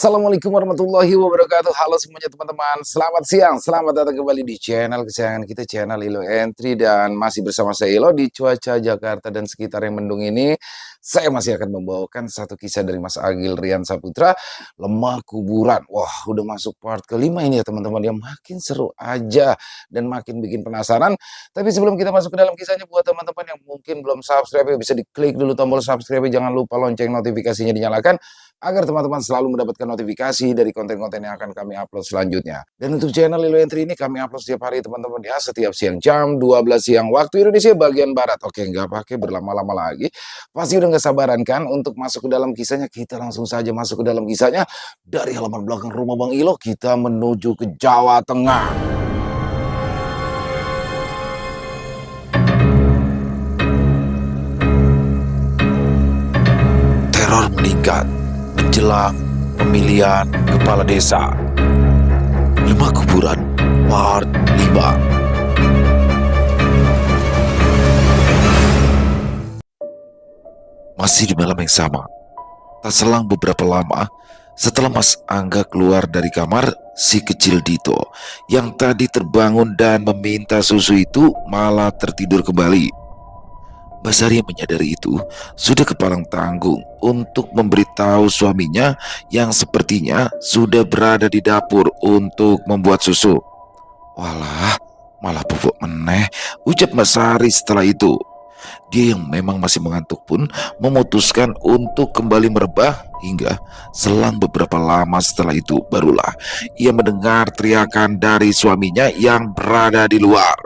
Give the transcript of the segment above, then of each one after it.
Assalamualaikum warahmatullahi wabarakatuh. Halo semuanya teman-teman. Selamat siang. Selamat datang kembali di channel kesayangan kita, channel Ilo Entry, dan masih bersama saya Ilo di cuaca Jakarta dan sekitar yang mendung ini. Saya masih akan membawakan satu kisah dari Mas Agil Rian Saputra, Lemah Kuburan. Wah, udah masuk part kelima ini ya teman-teman, yang makin seru aja dan makin bikin penasaran. Tapi sebelum kita masuk ke dalam kisahnya, buat teman-teman yang mungkin belum subscribe, ya bisa diklik dulu tombol subscribe, jangan lupa lonceng notifikasinya dinyalakan agar teman-teman selalu mendapatkan notifikasi dari konten-konten yang akan kami upload selanjutnya. Dan untuk channel Lilo Entry ini kami upload setiap hari teman-teman ya, setiap siang jam 12 siang waktu Indonesia bagian Barat. Oke, nggak pakai berlama-lama lagi. Pasti udah nggak sabaran kan untuk masuk ke dalam kisahnya. Kita langsung saja masuk ke dalam kisahnya. Dari halaman belakang rumah Bang Ilo, kita menuju ke Jawa Tengah. Teror meningkat menjelang pemilihan kepala desa. Lemah Kuburan part 5. Masih di malam yang sama, tak selang beberapa lama setelah Mas Angga keluar dari kamar, si kecil Dito yang tadi terbangun dan meminta susu itu malah tertidur kembali. Mbak Sari yang menyadari itu sudah kepalang tanggung untuk memberitahu suaminya yang sepertinya sudah berada di dapur untuk membuat susu. Walah, malah bubuk meneh, ucap Mbak Sari setelah itu. Dia yang memang masih mengantuk pun memutuskan untuk kembali merebah, hingga selang beberapa lama setelah itu barulah ia mendengar teriakan dari suaminya yang berada di luar.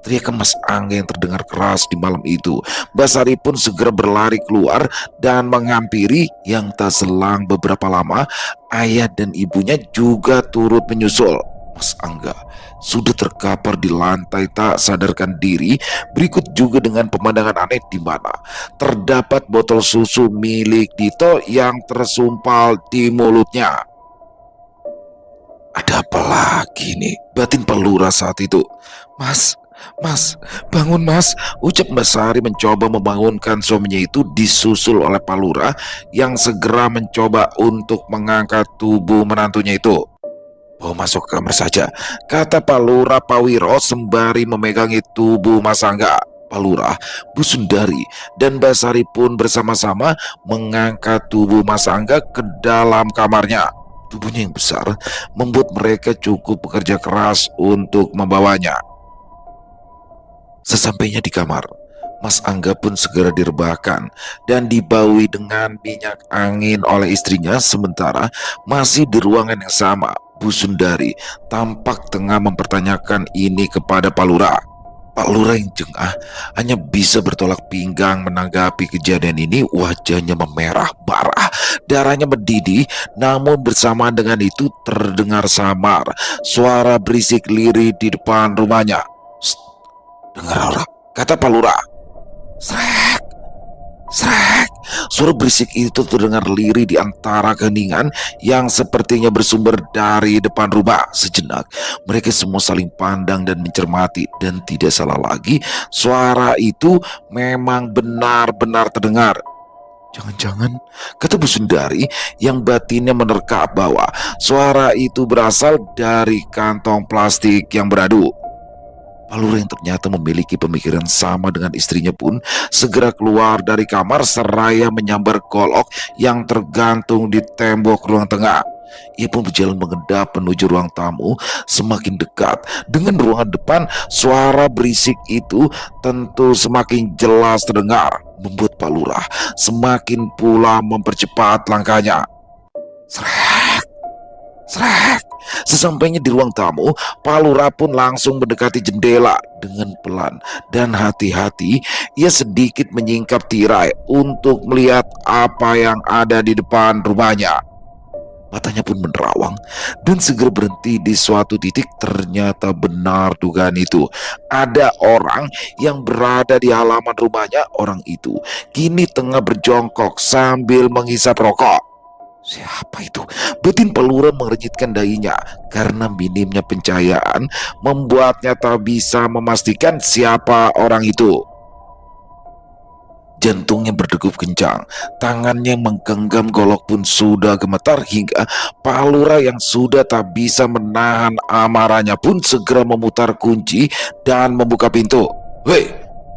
Teriakan Mas Angga yang terdengar keras di malam itu. Mbak Sari pun segera berlari keluar dan menghampiri, yang tak selang beberapa lama ayah dan ibunya juga turut menyusul. Mas Angga sudah terkapar di lantai tak sadarkan diri, berikut juga dengan pemandangan aneh di mana terdapat botol susu milik Dito yang tersumpal di mulutnya. Ada apa lagi nih? Batin Pak Lurah saat itu. Mas, bangun mas, ucap Mbak Sari mencoba membangunkan suaminya itu, disusul oleh Pak Lurah yang segera mencoba untuk mengangkat tubuh menantunya itu. Bawa masuk ke kamar saja, kata Pak Lurah Pak Wiro sembari memegangi tubuh Mas Angga. Pak Lurah, Bu Sundari, dan Mbak Sari pun bersama-sama mengangkat tubuh Mas Angga ke dalam kamarnya. Tubuhnya yang besar membuat mereka cukup bekerja keras untuk membawanya. Sesampainya di kamar, Mas Angga pun segera direbahkan dan dibaui dengan minyak angin oleh istrinya. Sementara masih di ruangan yang sama, Bu Sundari tampak tengah mempertanyakan ini kepada Pak Lurah. Pak Lurah yang jengah hanya bisa bertolak pinggang menanggapi kejadian ini. Wajahnya memerah parah, darahnya mendidih. Namun bersamaan dengan itu terdengar samar suara berisik lirih di depan rumahnya. Dengar orang, kata Pak Lurah. Srek, srek. Suara berisik itu terdengar lirih di antara keheningan yang sepertinya bersumber dari depan rumah. Sejenak mereka semua saling pandang dan mencermati, dan tidak salah lagi, suara itu memang benar-benar terdengar. Jangan-jangan, kata Bu Sundari yang batinnya menerka bahwa suara itu berasal dari kantong plastik yang beradu. Pak Lurah yang ternyata memiliki pemikiran sama dengan istrinya pun segera keluar dari kamar seraya menyambar golok yang tergantung di tembok ruang tengah. Ia pun berjalan mengendap menuju ruang tamu. Semakin dekat dengan ruangan depan, suara berisik itu tentu semakin jelas terdengar, membuat Pak Lurah semakin pula mempercepat langkahnya. Srek, srek. Sesampainya di ruang tamu, Pak Lurah pun langsung mendekati jendela. Dengan pelan dan hati-hati, ia sedikit menyingkap tirai untuk melihat apa yang ada di depan rumahnya. Matanya pun menerawang dan segera berhenti di suatu titik. Ternyata benar dugaan itu. Ada orang yang berada di halaman rumahnya. Orang itu kini tengah berjongkok sambil menghisap rokok. Siapa itu? Batin Pak Lurah mengernyitkan dahinya karena minimnya pencahayaan membuatnya tak bisa memastikan siapa orang itu. Jantungnya berdegup kencang, tangannya menggenggam golok pun sudah gemetar hingga Pak Lurah yang sudah tak bisa menahan amarahnya pun segera memutar kunci dan membuka pintu. "Weh,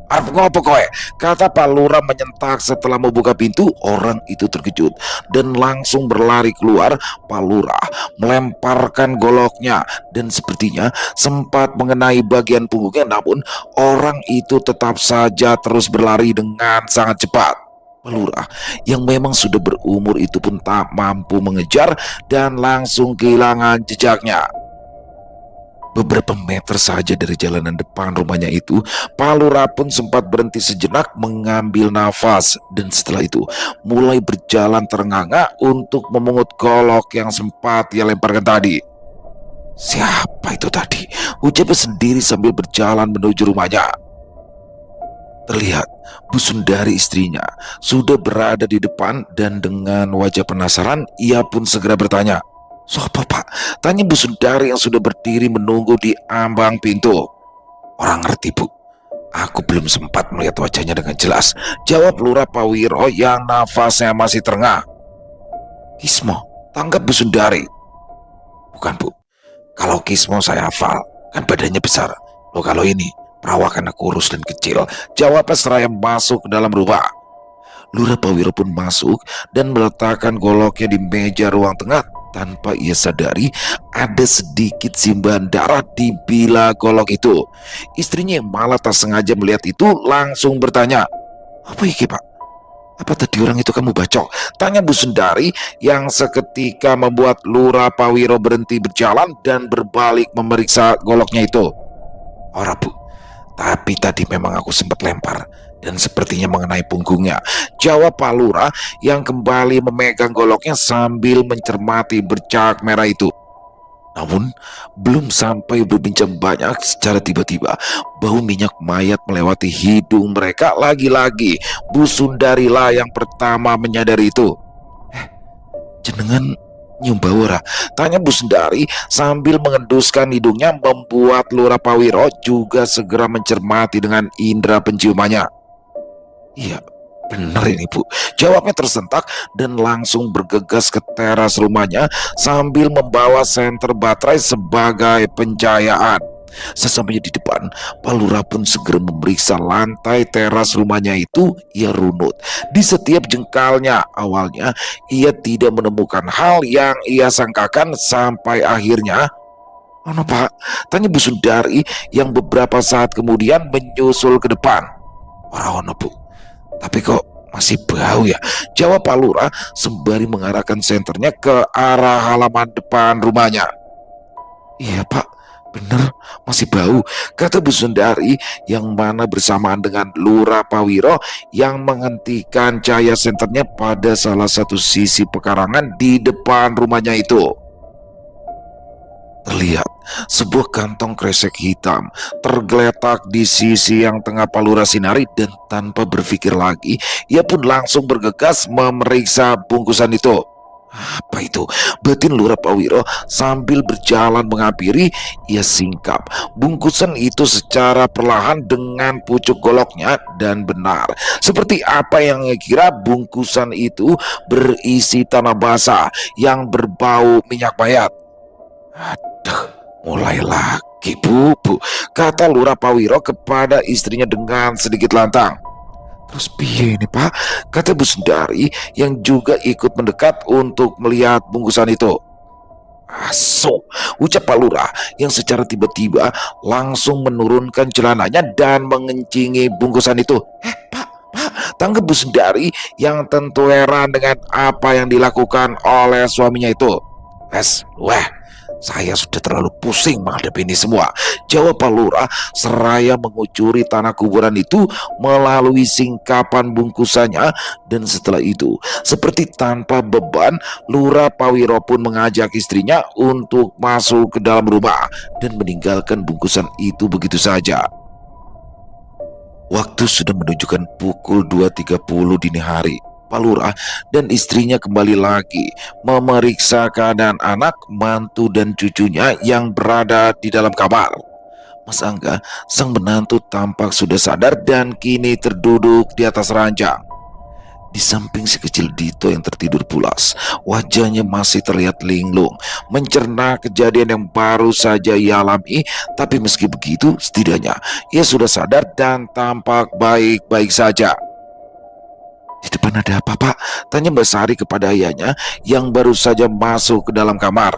arep ngopo kowe?" kata Pak Lurah menyentak setelah membuka pintu. Orang itu terkejut dan langsung berlari keluar. Pak Lurah melemparkan goloknya dan sepertinya sempat mengenai bagian punggungnya, namun orang itu tetap saja terus berlari dengan sangat cepat. Pak Lurah yang memang sudah berumur itu pun tak mampu mengejar dan langsung kehilangan jejaknya. Beberapa meter saja dari jalanan depan rumahnya itu, Pak Lurah pun sempat berhenti sejenak mengambil nafas dan setelah itu mulai berjalan terengah-engah untuk memungut golok yang sempat ia lemparkan tadi. "Siapa itu tadi?" ucapnya sendiri sambil berjalan menuju rumahnya. Terlihat Bu Sundari istrinya sudah berada di depan dan dengan wajah penasaran ia pun segera bertanya. "Sopo Pak?" tanya Bu Sundari yang sudah berdiri menunggu di ambang pintu. "Orang ngerti Bu, aku belum sempat melihat wajahnya dengan jelas," jawab Lurah Pawiro yang nafasnya masih terengah. "Kismo," tanggap Bu Sundari. "Bukan Bu, kalau Kismo saya hafal, kan badannya besar. Loh kalau ini perawakannya kurus dan kecil," jawabnya seraya masuk ke dalam rumah. Lurah Pawiro pun masuk dan meletakkan goloknya di meja ruang tengah. Tanpa ia sadari, ada sedikit simbahan darah di bila golok itu. Istrinya yang malah tak sengaja melihat itu langsung bertanya, "Apa iki Pak? Apa tadi orang itu kamu bacok?" tanya Bu Sundari yang seketika membuat Lurah Pawiro berhenti berjalan dan berbalik memeriksa goloknya itu. "Ora Bu, tapi tadi memang aku sempat lempar dan sepertinya mengenai punggungnya," jawab Pak Lurah yang kembali memegang goloknya sambil mencermati bercak merah itu. Namun belum sampai berbincang banyak, secara tiba-tiba bau minyak mayat melewati hidung mereka. Lagi-lagi Bu Sundari lah yang pertama menyadari itu. "Jenengan nyium bau ora?" tanya Bu Sundari sambil mengenduskan hidungnya, membuat Lurah Pawiro juga segera mencermati dengan indera penciumannya. "Iya, benar ini Bu," jawabnya tersentak dan langsung bergegas ke teras rumahnya sambil membawa senter baterai sebagai pencahayaan. Sesampainya di depan, Pak Lurah pun segera memeriksa lantai teras rumahnya itu. Ia runut di setiap jengkalnya. Awalnya ia tidak menemukan hal yang ia sangkakan sampai akhirnya, "Ono Pak?" tanya Bu Sundari yang beberapa saat kemudian menyusul ke depan. "Ora ono Bu, tapi kok masih bau ya?" jawab Pak Lurah sembari mengarahkan senternya ke arah halaman depan rumahnya. "Iya Pak, bener masih bau," kata Bu Sundari yang mana bersamaan dengan Lurah Pawiro yang menghentikan cahaya senternya pada salah satu sisi pekarangan di depan rumahnya itu. Terlihat sebuah kantong kresek hitam tergeletak di sisi yang tengah Pak Lurah sinari dan tanpa berpikir lagi ia pun langsung bergegas memeriksa bungkusan itu. "Apa itu?" batin Lurah Pawiro sambil berjalan menghampiri. Ia singkap bungkusan itu secara perlahan dengan pucuk goloknya dan benar seperti apa yang ia kira, bungkusan itu berisi tanah basah yang berbau minyak mayat. "Aduh, mulai lagi Bu, kata Lurah Pawiro kepada istrinya dengan sedikit lantang. "Terus piye ini Pak?" kata Bu Sundari yang juga ikut mendekat untuk melihat bungkusan itu. "Aso," ucap Pak Lurah yang secara tiba-tiba langsung menurunkan celananya dan mengencingi bungkusan itu. Pak," tanggap Bu Sundari yang tentu heran dengan apa yang dilakukan oleh suaminya itu. Wah, saya sudah terlalu pusing menghadapi ini semua," jawab Pak Lurah seraya mengucuri tanah kuburan itu melalui singkapan bungkusannya. Dan setelah itu, seperti tanpa beban, Lurah Pawiro pun mengajak istrinya untuk masuk ke dalam rumah dan meninggalkan bungkusan itu begitu saja. Waktu sudah menunjukkan pukul 2.30 dini hari. Pak Lurah dan istrinya kembali lagi memeriksa keadaan anak, mantu dan cucunya yang berada di dalam kamar. Mas Angga, sang menantu tampak sudah sadar dan kini terduduk di atas ranjang. Di samping si kecil Dito yang tertidur pulas, wajahnya masih terlihat linglung, mencerna kejadian yang baru saja ia alami. Tapi meski begitu, setidaknya ia sudah sadar dan tampak baik-baik saja. Di depan ada apa, Pak? Tanya Mbak Sari kepada ayahnya yang baru saja masuk ke dalam kamar.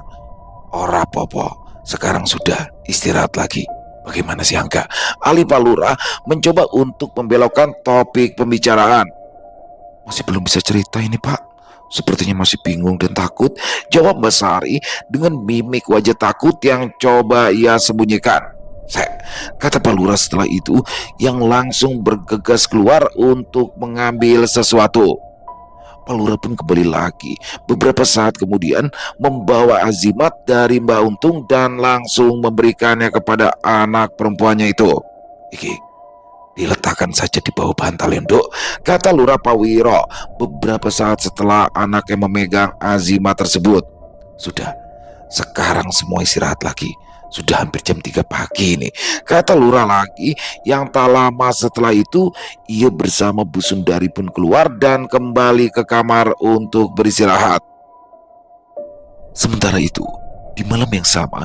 Ora popo, sekarang sudah istirahat lagi. Bagaimana sih Angga? Ali Pak Lurah mencoba untuk membelokkan topik pembicaraan. Masih belum bisa cerita ini, Pak. Sepertinya masih bingung dan takut, jawab Mbak Sari dengan mimik wajah takut yang coba ia sembunyikan. Kata Pak Lurah setelah itu, yang langsung bergegas keluar untuk mengambil sesuatu. Pak Lurah pun kembali lagi beberapa saat kemudian membawa azimat dari Mbak Untung dan langsung memberikannya kepada anak perempuannya itu. Iki, diletakkan saja di bawah bantal Nduk, kata Lurah Pawiro beberapa saat setelah anaknya memegang azimat tersebut. Sudah, sekarang semua istirahat lagi. Sudah hampir jam 3 pagi ini, kata Lurah lagi. Yang tak lama setelah itu, ia bersama Bu Sundari pun keluar dan kembali ke kamar untuk beristirahat. Sementara itu, di malam yang sama,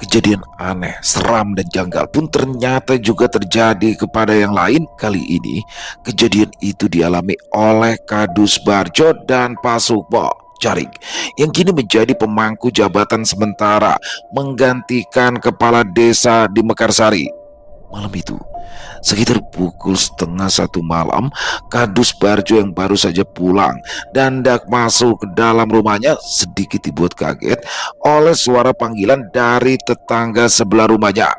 kejadian aneh, seram dan janggal pun ternyata juga terjadi kepada yang lain. Kali ini, kejadian itu dialami oleh Kadus Barjo dan Pak Sukmo Carik, yang kini menjadi pemangku jabatan sementara menggantikan kepala desa di Mekarsari. Malam itu, sekitar pukul 12:30 malam, Kadus Barjo yang baru saja pulang dan hendak masuk ke dalam rumahnya sedikit dibuat kaget oleh suara panggilan dari tetangga sebelah rumahnya.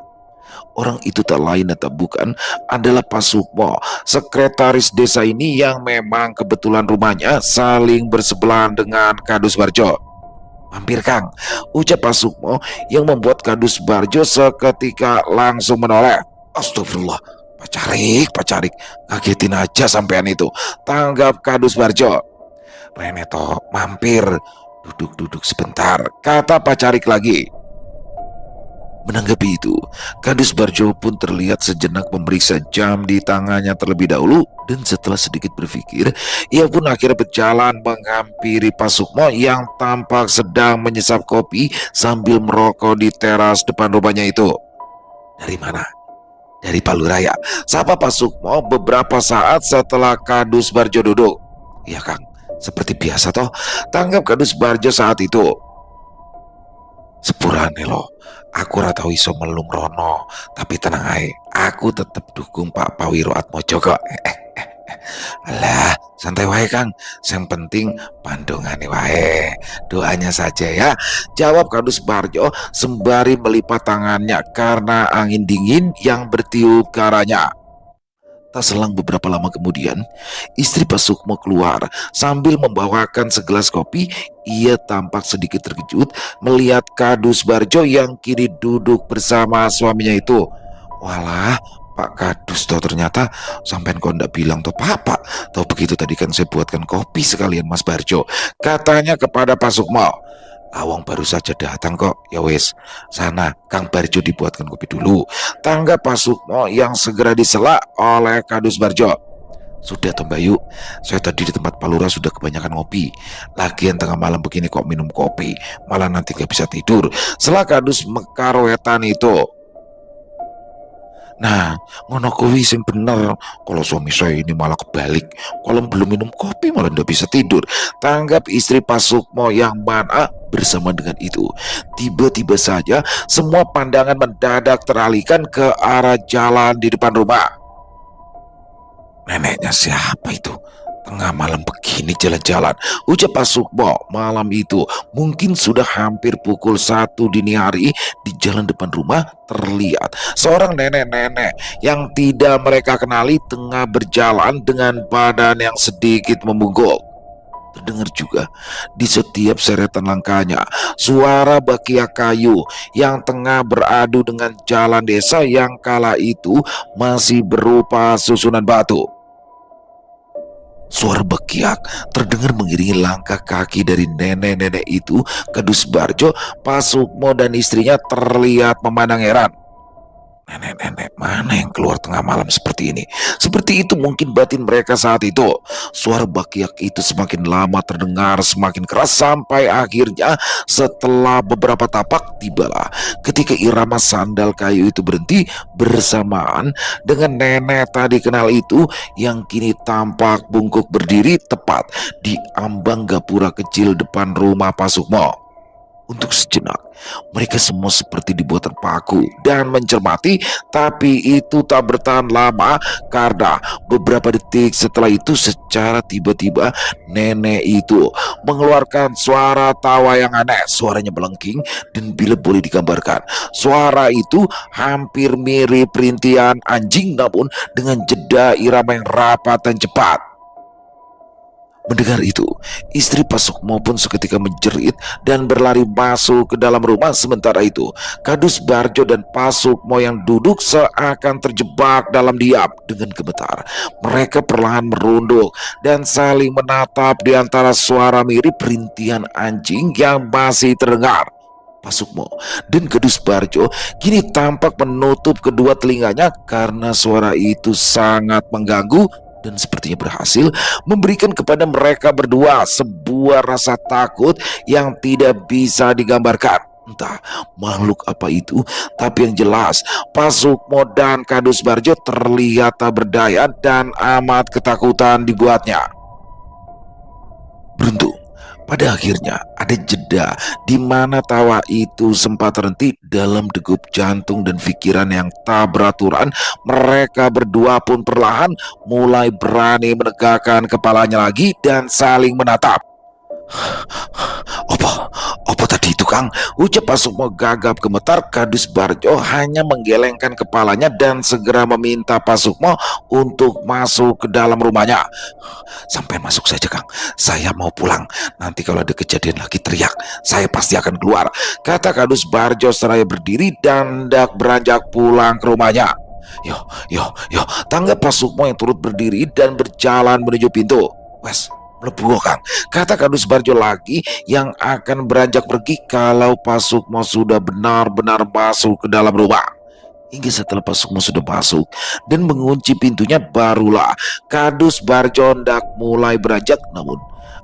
Orang itu tak lain dan tak bukan adalah Pak Sukmo, sekretaris desa ini yang memang kebetulan rumahnya saling bersebelahan dengan Kadus Barjo. Mampir Kang, ucap Pak Sukmo yang membuat Kadus Barjo seketika langsung menoleh. Astagfirullah, Pak Carik, ngagetin aja sampean itu, tanggap Kadus Barjo. Rene toh, mampir, duduk sebentar, kata Pak Carik lagi. Menanggapi itu, Kadus Barjo pun terlihat sejenak memeriksa jam di tangannya terlebih dahulu, dan setelah sedikit berpikir, ia pun akhirnya berjalan menghampiri Pak Sukmo yang tampak sedang menyesap kopi sambil merokok di teras depan rumahnya itu. Dari mana? Dari Pak Lurah ya, sapa Pak Sukmo beberapa saat setelah Kadus Barjo duduk. Iya Kang, seperti biasa toh, tanggap Kadus Barjo saat itu. Sepurane loh, aku ora tau iso melung rono, tapi tenang ae, aku tetep dukung Pak Pawiro Atmojo kok. Alah, santai wae Kang, yang penting pandongane wae, doanya saja ya, jawab Kadus Barjo sembari melipat tangannya karena angin dingin yang bertiup ke arahnya. Tak selang beberapa lama kemudian, istri Pak Sukmo keluar sambil membawakan segelas kopi. Ia tampak sedikit terkejut melihat Kadus Barjo yang kini duduk bersama suaminya itu. Walah, Pak Kadus toh ternyata sampean kok ndak bilang toh Papa. Toh begitu tadi kan saya buatkan kopi sekalian Mas Barjo, katanya kepada Pak Sukmo. Awang baru saja datang kok, ya wes, sana Kang Barjo dibuatkan kopi dulu, tanggap Pak Sukmo yang segera disela oleh Kadus Barjo. Sudah toh Mbak Yuk, saya tadi di tempat Pak Lurah sudah kebanyakan ngopi. Lagian tengah malam begini kok minum kopi, malah nanti gak bisa tidur, sela Kadus mekarowetan itu. Nah, ngono kuwi sing bener. Kalau suami saya ini malah kebalik. Kalau belum minum kopi malah ndak bisa tidur, tanggap istri Pak Sukmo yang mana bersama dengan itu. Tiba-tiba saja semua pandangan mendadak teralihkan ke arah jalan di depan rumah. Neneknya siapa itu? Tengah malam begini jalan-jalan, ucap Pak Sukmo. Malam itu mungkin sudah hampir pukul 1 dini hari. Di jalan depan rumah terlihat seorang nenek-nenek yang tidak mereka kenali tengah berjalan dengan badan yang sedikit membungkuk. Terdengar juga di setiap seretan langkahnya suara bakia kayu yang tengah beradu dengan jalan desa yang kala itu masih berupa susunan batu. Suara bekiak terdengar mengiringi langkah kaki dari nenek-nenek itu. Kadus Barjo, Pak Sukmo dan istrinya terlihat memandang heran. Nenek-nenek mana yang keluar tengah malam seperti ini? Seperti itu mungkin batin mereka saat itu. Suara Bakiak itu semakin lama terdengar semakin keras sampai akhirnya setelah beberapa tapak tibalah ketika irama sandal kayu itu berhenti bersamaan dengan nenek tadi kenal itu yang kini tampak bungkuk berdiri tepat di ambang gapura kecil depan rumah Pak Sukmo. Untuk sejenak, mereka semua seperti dibuat terpaku dan mencermati, tapi itu tak bertahan lama karena beberapa detik setelah itu secara tiba-tiba nenek itu mengeluarkan suara tawa yang aneh. Suaranya melengking dan bila boleh digambarkan, suara itu hampir mirip rintihan anjing namun dengan jeda irama yang rapat dan cepat. Mendengar itu, istri Pak Sukmo pun seketika menjerit dan berlari masuk ke dalam rumah. Sementara itu, Kadus Barjo dan Pak Sukmo yang duduk seakan terjebak dalam diam dengan gemetar. Mereka perlahan merunduk dan saling menatap di antara suara mirip rintihan anjing yang masih terdengar. Pak Sukmo dan Kadus Barjo kini tampak menutup kedua telinganya karena suara itu sangat mengganggu dan sepertinya berhasil memberikan kepada mereka berdua sebuah rasa takut yang tidak bisa digambarkan. Entah makhluk apa itu, tapi yang jelas Pak Sukmo dan Kadus Barjo terlihat tak berdaya dan amat ketakutan dibuatnya. Beruntung pada akhirnya ada jeda di mana tawa itu sempat terhenti dalam degup jantung dan pikiran yang tak beraturan. Mereka berdua pun perlahan mulai berani menegakkan kepalanya lagi dan saling menatap. Apa? Apa tadi itu, Kang? Ucap Pak Sukmo gagap gemetar. Kadus Barjo hanya menggelengkan kepalanya dan segera meminta Pak Sukmo untuk masuk ke dalam rumahnya. Sampai masuk saja, Kang. Saya mau pulang. Nanti kalau ada kejadian lagi teriak, saya pasti akan keluar, kata Kadus Barjo seraya berdiri dan hendak beranjak pulang ke rumahnya. Yo, yo, yo, tanggap Pak Sukmo yang turut berdiri dan berjalan menuju pintu. Wes, mlebu Kang, kata Kadus Barjo lagi yang akan beranjak pergi kalau Pak Sukmo sudah benar-benar masuk ke dalam rumah. Hingga setelah Pak Sukmo sudah masuk dan mengunci pintunya, barulah Kadus Barjo hendak mulai beranjak. Namun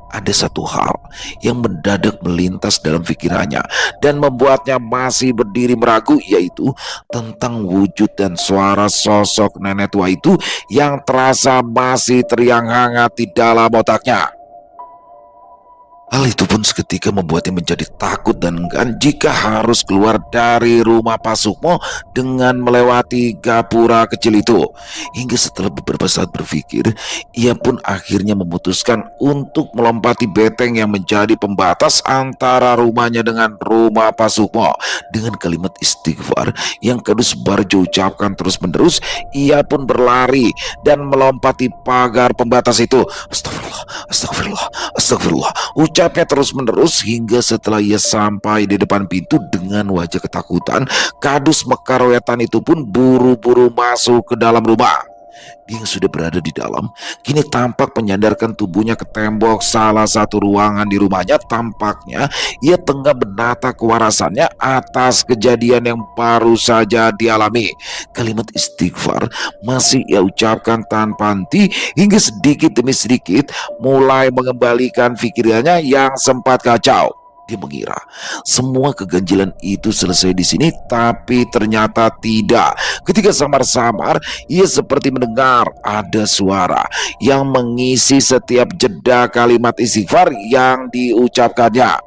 ada satu hal yang mendadak melintas dalam pikirannya dan membuatnya masih berdiri meragu, yaitu tentang wujud dan suara sosok nenek tua itu yang terasa masih teriang hangat di dalam otaknya. Hal itu pun seketika membuatnya menjadi takut dan enggan jika harus keluar dari rumah Pak Sukmo dengan melewati gapura kecil itu. Hingga setelah beberapa saat berpikir, ia pun akhirnya memutuskan untuk melompati beteng yang menjadi pembatas antara rumahnya dengan rumah Pak Sukmo. Dengan kalimat istighfar yang Kadus Barjo ucapkan terus-menerus, ia pun berlari dan melompati pagar pembatas itu. Astagfirullah, astagfirullah, astagfirullah, ucapnya terus-menerus hingga setelah ia sampai di depan pintu dengan wajah ketakutan. Kadus Mekarowetan itu pun buru-buru masuk ke dalam rumah. Dia yang sudah berada di dalam kini tampak menyandarkan tubuhnya ke tembok salah satu ruangan di rumahnya. Tampaknya ia tengah menata kewarasannya atas kejadian yang baru saja dialami. Kalimat istighfar masih ia ucapkan tanpa henti hingga sedikit demi sedikit mulai mengembalikan pikirannya yang sempat kacau. Dia mengira semua keganjilan itu selesai di sini, tapi ternyata tidak. Ketika samar-samar ia seperti mendengar ada suara yang mengisi setiap jeda kalimat istighfar yang diucapkannya.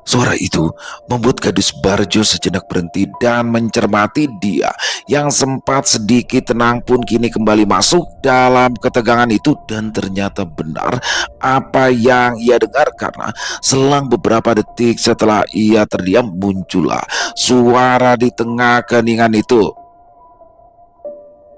Suara itu membuat Kadus Barjo sejenak berhenti dan mencermati. Dia yang sempat sedikit tenang pun kini kembali masuk dalam ketegangan itu, dan ternyata benar apa yang ia dengar karena selang beberapa detik setelah ia terdiam muncullah suara di tengah keningan itu.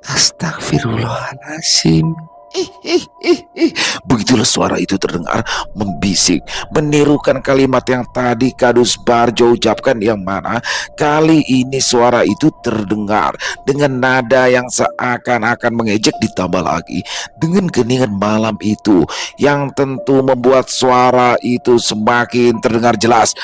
Astagfirullahaladzim. ih, ih, ih, ih. Begitulah suara itu terdengar membisik, menirukan kalimat yang tadi Kadus Barjo ucapkan, yang mana kali ini suara itu terdengar dengan nada yang seakan-akan mengejek, ditambah lagi dengan keningan malam itu yang tentu membuat suara itu semakin terdengar jelas.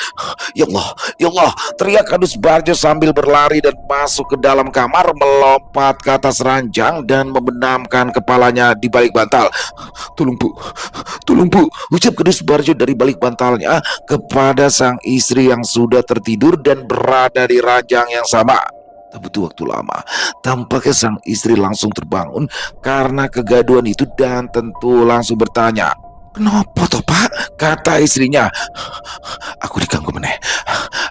Ya Allah, ya Allah, teriak Kadus Barjo sambil berlari dan masuk ke dalam kamar, melompat ke atas ranjang dan membenamkan kepalanya di balik bantal. Tolong bu, tolong bu, ucap Kadus Barjo dari balik bantalnya kepada sang istri yang sudah tertidur dan berada di ranjang yang sama. Tak butuh waktu lama, tampaknya sang istri langsung terbangun karena kegaduhan itu dan tentu langsung bertanya. "Kenapa toh pak?" kata istrinya. "Aku diganggu meneh,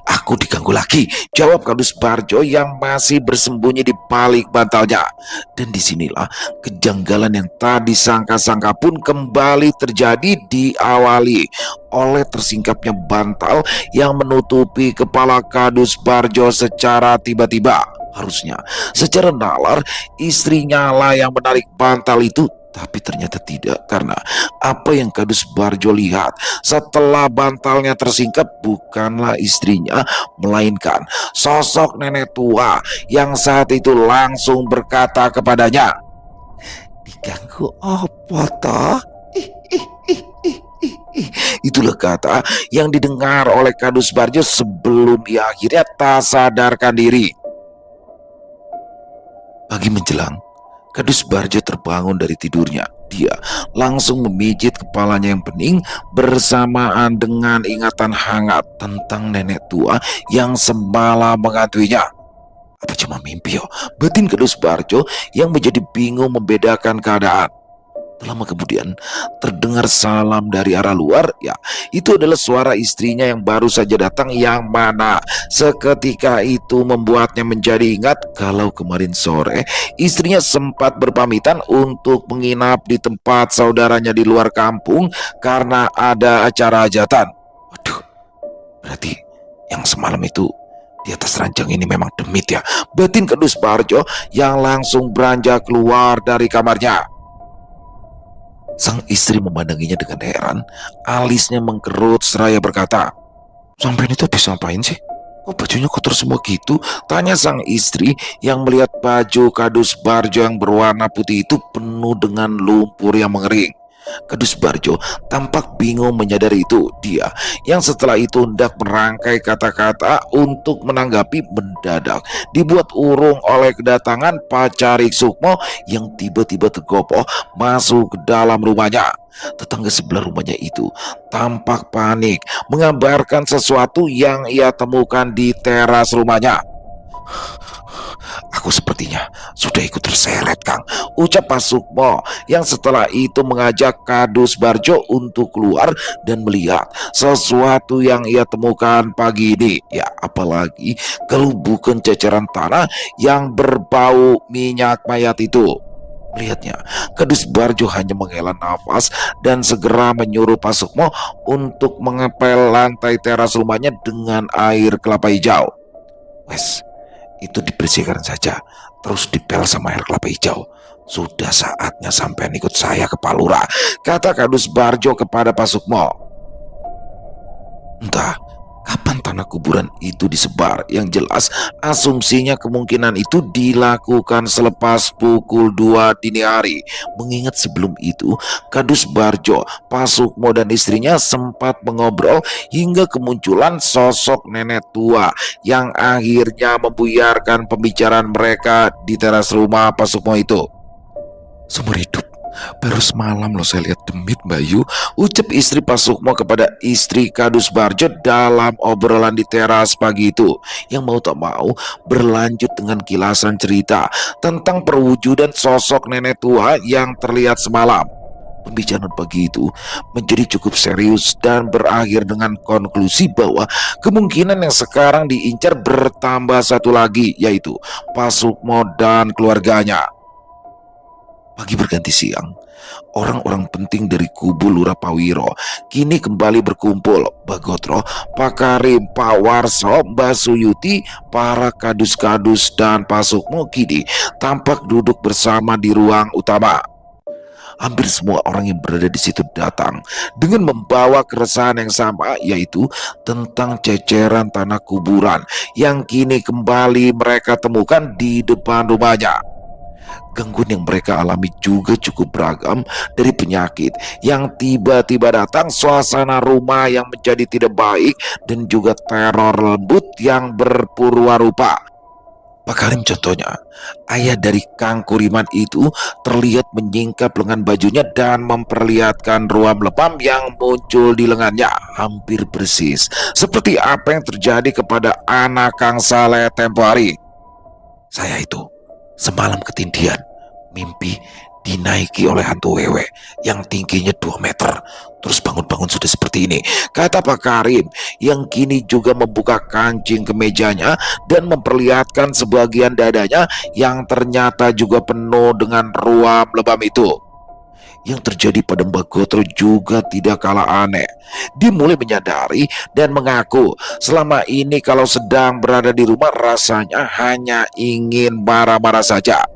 aku diganggu lagi," jawab Kadus Barjo yang masih bersembunyi di balik bantalnya. Dan disinilah kejanggalan yang tadi sangka-sangka pun kembali terjadi, diawali oleh tersingkapnya bantal yang menutupi kepala Kadus Barjo secara tiba-tiba. Harusnya secara nalar istrinya lah yang menarik bantal itu, tapi ternyata tidak, karena apa yang Kadus Barjo lihat setelah bantalnya tersingkap bukanlah istrinya, melainkan sosok nenek tua yang saat itu langsung berkata kepadanya, "Diganggu apa toh?" Ih, ih, ih, ih, ih, ih. Itulah kata yang didengar oleh Kadus Barjo sebelum ia akhirnya tak sadarkan diri. Pagi menjelang, Kadus Barjo terbangun dari tidurnya. Dia langsung memijit kepalanya yang pening bersamaan dengan ingatan hangat tentang nenek tua yang semalam mengantuinya. Apa cuma mimpi yo? Batin Kadus Barjo yang menjadi bingung membedakan keadaan. Tak lama kemudian terdengar salam dari arah luar. Ya, itu adalah suara istrinya yang baru saja datang, yang mana seketika itu membuatnya menjadi ingat kalau kemarin sore istrinya sempat berpamitan untuk menginap di tempat saudaranya di luar kampung karena ada acara hajatan. Waduh, berarti yang semalam itu di atas ranjang ini memang demit ya, batin Kadus Barjo yang langsung beranjak keluar dari kamarnya. Sang istri memandanginya dengan heran, alisnya mengkerut seraya berkata, "Sampai ini tuh bisa ngapain sih? Kok bajunya kotor semua gitu?" tanya sang istri yang melihat baju Kadus Barjo yang berwarna putih itu penuh dengan lumpur yang mengering. Kadus Barjo tampak bingung menyadari itu. Dia yang setelah itu hendak merangkai kata-kata untuk menanggapi, mendadak dibuat urung oleh kedatangan Pacarik Sukmo yang tiba-tiba tergopoh masuk ke dalam rumahnya. Tetangga sebelah rumahnya itu tampak panik mengabarkan sesuatu yang ia temukan di teras rumahnya. "Aku sepertinya sudah ikut terseret, Kang," ucap Pak Sukmo yang setelah itu mengajak Kadus Barjo untuk keluar dan melihat sesuatu yang ia temukan pagi ini. Ya, apalagi kalau bukan ceceran tanah yang berbau minyak mayat itu. Melihatnya, Kadus Barjo hanya menghela nafas dan segera menyuruh Pak Sukmo untuk mengepel lantai teras rumahnya dengan air kelapa hijau. "Wes, itu dibersihkan saja, terus dipel sama air kelapa hijau. Sudah saatnya sampean ikut saya ke Palura," kata Kadus Barjo kepada Pak Sukmo. Entah kapan tanah kuburan itu disebar, yang jelas asumsinya kemungkinan itu dilakukan selepas pukul 2 dini hari. Mengingat sebelum itu Kadus Barjo, Pak Sukmo dan istrinya sempat mengobrol hingga kemunculan sosok nenek tua yang akhirnya membuyarkan pembicaraan mereka di teras rumah Pak Sukmo itu. "Seumur hidup baru semalam loh saya lihat demit, Bayu," ucap istri Pak Sukmo kepada istri Kadus Barjo dalam obrolan di teras pagi itu, yang mau tak mau berlanjut dengan kilasan cerita tentang perwujudan sosok nenek tua yang terlihat semalam. Pembicaraan pagi itu menjadi cukup serius dan berakhir dengan konklusi bahwa kemungkinan yang sekarang diincar bertambah satu lagi, yaitu Pak Sukmo dan keluarganya. Pagi berganti siang, orang-orang penting dari kubu Lurah Pawiro kini kembali berkumpul. Bagotro, Pak Karim, Pak Warso, Mbak Suyuti, para kadus-kadus dan Pak Sukmo kini tampak duduk bersama di ruang utama. Hampir semua orang yang berada di situ datang dengan membawa keresahan yang sama, yaitu tentang ceceran tanah kuburan yang kini kembali mereka temukan di depan rumahnya. Gangguan yang mereka alami juga cukup beragam, dari penyakit yang tiba-tiba datang, suasana rumah yang menjadi tidak baik, dan juga teror lembut yang berpurwa-rupa. Pak Karim contohnya, ayah dari Kang Kuriman itu terlihat menyingkap lengan bajunya dan memperlihatkan ruam lebam yang muncul di lengannya hampir persis seperti apa yang terjadi kepada anak Kang Saleh tempo hari. Saya itu semalam ketindihan, mimpi dinaiki oleh hantu wewe yang tingginya 2 meter. Terus bangun-bangun sudah seperti ini, kata Pak Karim, yang kini juga membuka kancing kemejanya dan memperlihatkan sebagian dadanya yang ternyata juga penuh dengan ruam lebam itu. Yang terjadi pada Mbak Gotro juga tidak kalah aneh. Dia mulai menyadari dan mengaku selama ini kalau sedang berada di rumah rasanya hanya ingin marah-marah saja.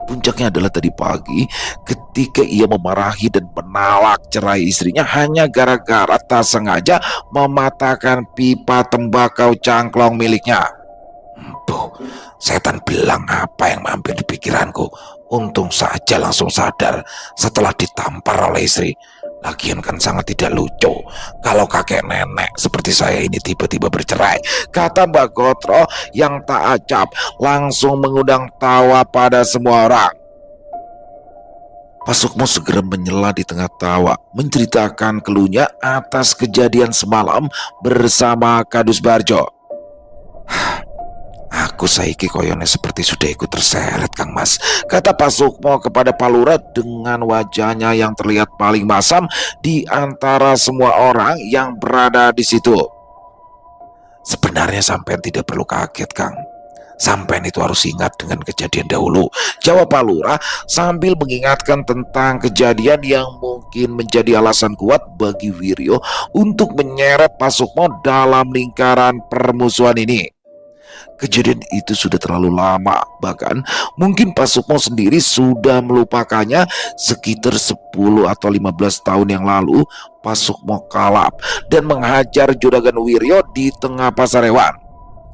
Puncaknya adalah tadi pagi ketika ia memarahi dan menolak cerai istrinya hanya gara-gara tak sengaja mematahkan pipa tembakau cangklong miliknya. Tuh, setan belang apa yang mampir di pikiranku. Untung saja langsung sadar setelah ditampar oleh istri. Lagian kan sangat tidak lucu kalau kakek nenek seperti saya ini tiba-tiba bercerai, kata Mbak Gotro yang tak acap langsung mengundang tawa pada semua orang. Pak Sukmo segera menyela di tengah tawa, menceritakan keluhnya atas kejadian semalam bersama Kadus Barjo. Aku saiki koyone seperti sudah ikut terseret Kang Mas, kata Pak Sukmo kepada Pak Lurah dengan wajahnya yang terlihat paling masam di antara semua orang yang berada di situ. Sebenarnya sampean tidak perlu kaget Kang. Sampean itu harus ingat dengan kejadian dahulu, jawab Pak Lurah sambil mengingatkan tentang kejadian yang mungkin menjadi alasan kuat bagi Wiryo untuk menyeret Pak Sukmo dalam lingkaran permusuhan ini. Kejadian itu sudah terlalu lama, bahkan mungkin Pak Sukmo sendiri sudah melupakannya. Sekitar 10 atau 15 tahun yang lalu, Pak Sukmo kalap dan menghajar Juragan Wiryo di tengah Pasarewan.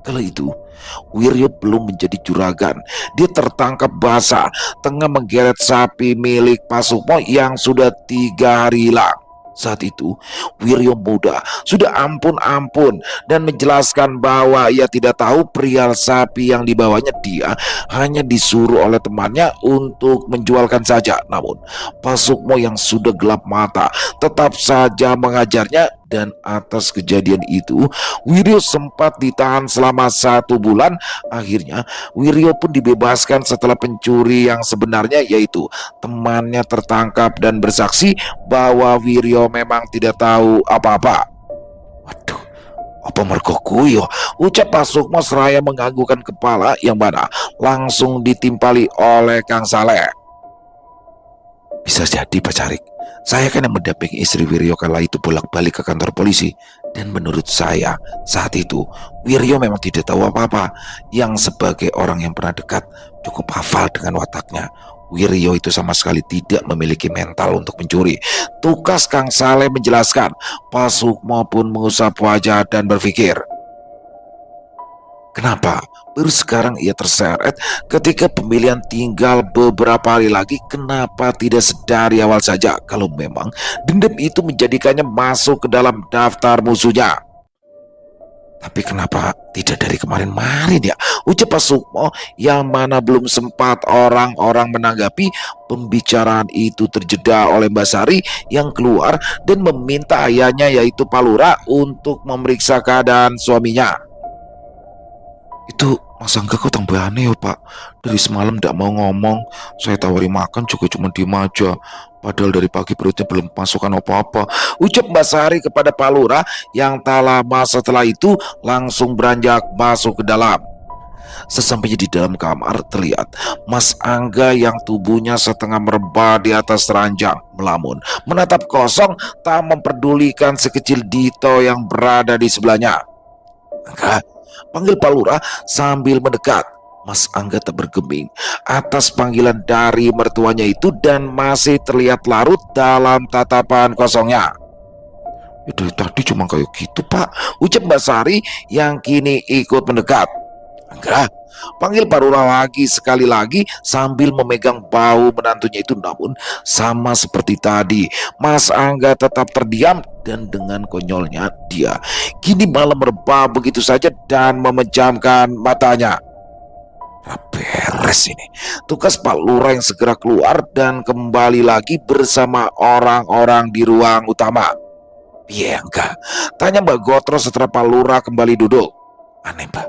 Kala itu Wiryo belum menjadi juragan. Dia tertangkap basah tengah menggeret sapi milik Pak Sukmo yang sudah 3 hari hilang. Saat itu Wiryo muda sudah ampun-ampun dan menjelaskan bahwa ia tidak tahu perihal sapi yang dibawanya. Dia hanya disuruh oleh temannya untuk menjualkan saja. Namun Pak Sukmo yang sudah gelap mata tetap saja mengajarnya, dan atas kejadian itu Wiryo sempat ditahan selama 1 bulan. Akhirnya Wiryo pun dibebaskan setelah pencuri yang sebenarnya, yaitu temannya, tertangkap dan bersaksi bahwa Wiryo memang tidak tahu apa-apa. Waduh, apa mergo kuyo, ucap Pak Sukmo seraya menganggukkan kepala, yang mana langsung ditimpali oleh Kang Saleh. Bisa jadi Pak Carik, saya kan yang mendampingi istri Wiryo kala itu bolak-balik ke kantor polisi. Dan menurut saya saat itu Wiryo memang tidak tahu apa-apa. Yang sebagai orang yang pernah dekat cukup hafal dengan wataknya, Wiryo itu sama sekali tidak memiliki mental untuk mencuri, tukas Kang Saleh menjelaskan. Pak Sukmo pun mengusap wajah dan berpikir, kenapa baru sekarang ia terseret ketika pemilihan tinggal beberapa hari lagi? Kenapa tidak sedari awal saja kalau memang dendam itu menjadikannya masuk ke dalam daftar musuhnya? Tapi kenapa tidak dari kemarin-marin ya, ucap Pak Sukmo, yang mana belum sempat orang-orang menanggapi. Pembicaraan itu terjeda oleh Mbak Sari yang keluar dan meminta ayahnya, yaitu Pak Lurah, untuk memeriksa keadaan suaminya. Itu Mas Angga kok tambah aneh ya Pak. Dari semalam tidak mau ngomong. Saya tawari makan juga cuma diem aja. Padahal dari pagi perutnya belum masukkan apa-apa, ucap Mbak Sari kepada Pak Lurah, yang tak lama setelah itu langsung beranjak masuk ke dalam. Sesampainya di dalam kamar, terlihat Mas Angga yang tubuhnya setengah merebah di atas ranjang, melamun menatap kosong, tak memperdulikan sekecil Dito yang berada di sebelahnya. Angga, panggil Pak Lurah sambil mendekat. Mas Angga tak bergeming atas panggilan dari mertuanya itu dan masih terlihat larut dalam tatapan kosongnya. "Ya, dari tadi cuma kayak gitu, Pak," ucap Mbak Sari yang kini ikut mendekat. "Angga, panggil Pak Lurah lagi sekali lagi," sambil memegang bahu menantunya itu. Namun sama seperti tadi, Mas Angga tetap terdiam dan dengan konyolnya dia kini malah merebah begitu saja dan memejamkan matanya. Beres ini. Tugas Pak Lurah yang segera keluar dan kembali lagi bersama orang-orang di ruang utama. "Iya enggak?" tanya Mbak Gotro setelah Pak Lurah kembali duduk. "Aneh, Mbak.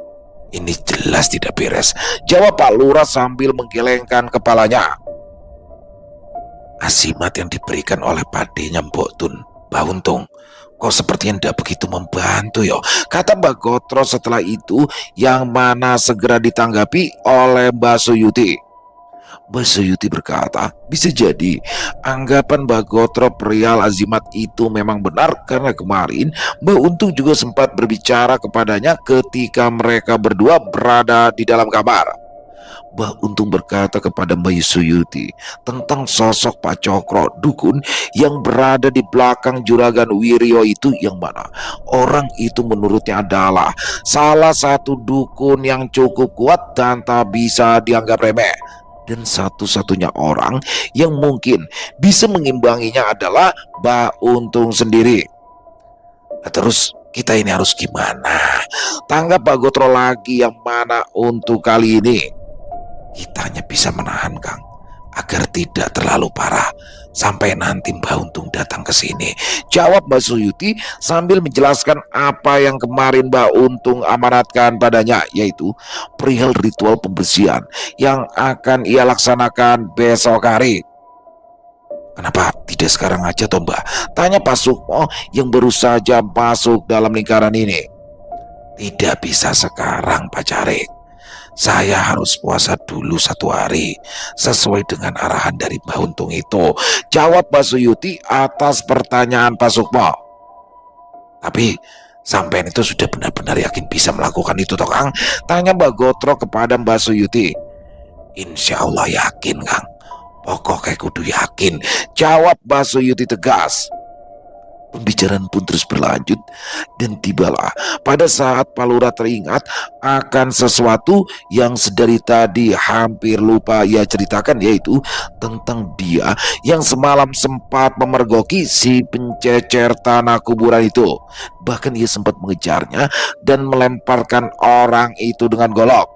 Ini jelas tidak beres," jawab Pak Lurah sambil menggelengkan kepalanya. "Asimat yang diberikan oleh padenya Mbok Tun, Mbak Untung, kok sepertinya tidak begitu membantu yo," kata Mbak Gotro setelah itu, yang mana segera ditanggapi oleh Mbak Suyuti. Mbak Suyuti berkata, "Bisa jadi anggapan Mbak Gotro perihal Azimat itu memang benar, karena kemarin Mbak Untung juga sempat berbicara kepadanya ketika mereka berdua berada di dalam kamar." Mbak Untung berkata kepada Mbak Suyuti tentang sosok Pak Cokro, dukun yang berada di belakang Juragan Wiryo itu, yang mana orang itu menurutnya adalah salah satu dukun yang cukup kuat dan tak bisa dianggap remeh. Dan satu-satunya orang yang mungkin bisa mengimbanginya adalah Mbak Untung sendiri. Nah, terus kita ini harus gimana? Tanggap Pak Gotro lagi, yang mana untuk kali ini kita hanya bisa menahan, Kang, agar tidak terlalu parah sampai nanti Mbak Untung datang ke sini, jawab Mbak Suyuti sambil menjelaskan apa yang kemarin Mbak Untung amanatkan padanya, yaitu perihal ritual pembersihan yang akan ia laksanakan besok hari. "Kenapa tidak sekarang aja toh, Mbak?" tanya Pak Sukmo yang baru saja masuk dalam lingkaran ini. "Tidak bisa sekarang, Pak Carik. Saya harus puasa dulu 1 hari sesuai dengan arahan dari Mbak Untung itu," jawab Mbak Suyuti atas pertanyaan Pak Sukmo. "Tapi sampean itu sudah benar-benar yakin bisa melakukan itu toh, Kang?" tanya Mbak Gotro kepada Mbak Suyuti. "Insya Allah yakin, Kang. Pokoknya kudu yakin," jawab Mbak Suyuti tegas. Pembicaraan pun terus berlanjut dan tibalah pada saat Pak Lurah teringat akan sesuatu yang sedari tadi hampir lupa ia ceritakan, yaitu tentang dia yang semalam sempat memergoki si pencecer tanah kuburan itu. Bahkan ia sempat mengejarnya dan melemparkan orang itu dengan golok.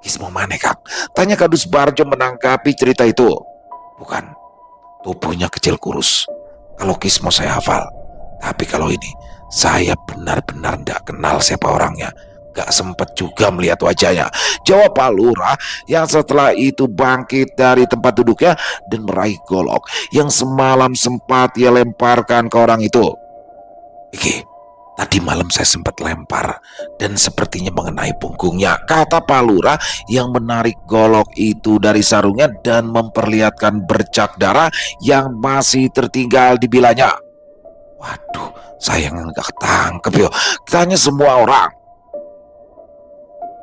"Kismo mana, Kang?" tanya Kadus Barjo menanggapi cerita itu. "Bukan, tubuhnya kecil kurus. Kalau Kismo saya hafal, tapi kalau ini saya benar-benar tidak kenal siapa orangnya. Gak sempat juga melihat wajahnya," jawab Pak Lurah yang setelah itu bangkit dari tempat duduknya dan meraih golok yang semalam sempat ia lemparkan ke orang itu. "Iki, tadi malam saya sempat lempar dan sepertinya mengenai punggungnya," kata Pak Lurah yang menarik golok itu dari sarungnya dan memperlihatkan bercak darah yang masih tertinggal di bilanya. "Waduh, saya nggak ketangkep yo," tanya semua orang.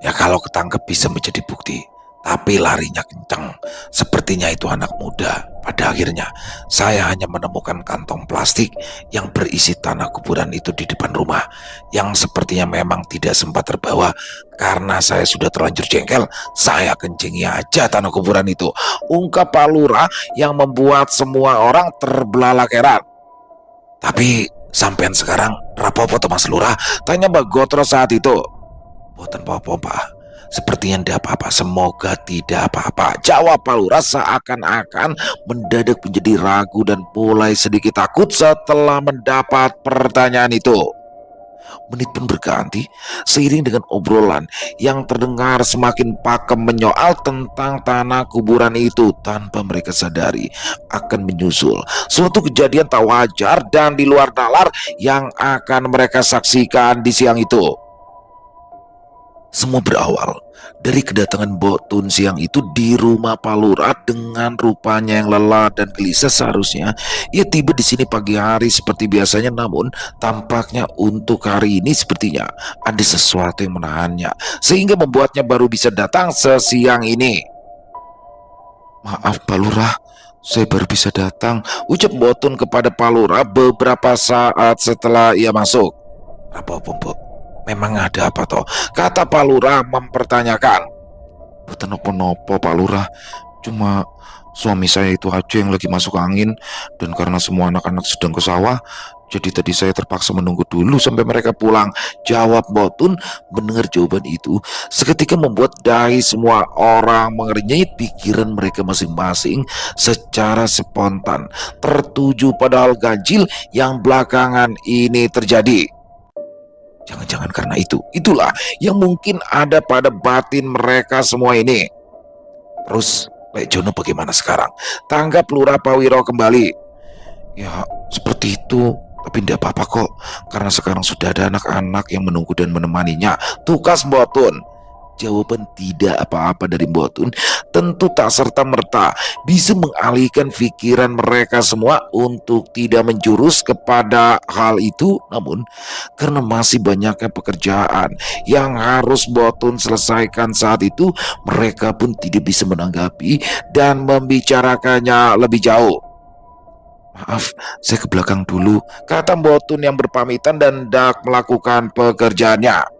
"Ya kalau ketangkep bisa menjadi bukti, tapi larinya kencang. Sepertinya itu anak muda. Pada akhirnya saya hanya menemukan kantong plastik yang berisi tanah kuburan itu di depan rumah, yang sepertinya memang tidak sempat terbawa karena saya sudah terlanjur jengkel. Saya kencingi aja tanah kuburan itu," ungkap Pak Lurah yang membuat semua orang terbelalak heran. "Tapi sampean sekarang rapopo toh Mas Lurah?" tanya Mbak Gotro saat itu. "Boten apa-apa, sepertinya tidak apa-apa, semoga tidak apa-apa," jawab Pak Lurah seakan-akan mendadak menjadi ragu dan mulai sedikit takut setelah mendapat pertanyaan itu. Menit pun berganti seiring dengan obrolan yang terdengar semakin pakem menyoal tentang tanah kuburan itu, tanpa mereka sadari akan menyusul suatu kejadian tak wajar dan di luar nalar yang akan mereka saksikan di siang itu. Semua berawal dari kedatangan Botun siang itu di rumah Pak Lurah. Dengan rupanya yang lelah dan gelisah, seharusnya ia tiba di sini pagi hari seperti biasanya, namun tampaknya untuk hari ini sepertinya ada sesuatu yang menahannya sehingga membuatnya baru bisa datang sesiang ini. "Maaf Pak Lurah, saya baru bisa datang," ucap Botun kepada Pak Lurah beberapa saat setelah ia masuk. "Apa Mbok? Memang ada apa toh?" kata Pak Lurah mempertanyakan. "Boten nopo-nopo Pak Lurah, cuma suami saya itu aja yang lagi masuk angin, dan karena semua anak-anak sedang ke sawah, jadi tadi saya terpaksa menunggu dulu sampai mereka pulang," jawab Botun. Mendengar jawaban itu seketika membuat dahi semua orang mengernyit. Pikiran mereka masing-masing secara spontan tertuju pada hal ganjil yang belakangan ini terjadi. Jangan-jangan karena itulah yang mungkin ada pada batin mereka semua ini. "Terus Lek Jono bagaimana sekarang?" tanggap Lurah Pawiro kembali. "Ya seperti itu, tapi tidak apa-apa kok, karena sekarang sudah ada anak-anak yang menunggu dan menemaninya," tukas Botun. Jawaban tidak apa-apa dari Botun tentu tak serta-merta bisa mengalihkan pikiran mereka semua untuk tidak menjurus kepada hal itu. Namun karena masih banyaknya pekerjaan yang harus Botun selesaikan saat itu, mereka pun tidak bisa menanggapi dan membicarakannya lebih jauh. "Maaf, saya ke belakang dulu," kata Botun yang berpamitan dan hendak melakukan pekerjaannya.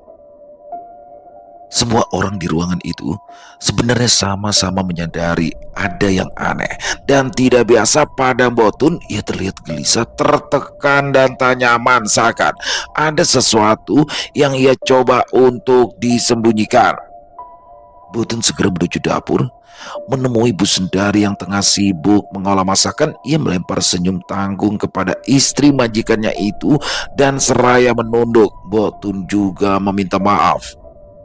Semua orang di ruangan itu sebenarnya sama-sama menyadari ada yang aneh dan tidak biasa pada Botun. Ia terlihat gelisah, tertekan dan tak nyaman, seakan ada sesuatu yang ia coba untuk disembunyikan. Botun segera menuju dapur, menemui Bu Sundari yang tengah sibuk mengolah masakan. Ia melempar senyum tanggung kepada istri majikannya itu dan seraya menunduk. Botun juga meminta maaf.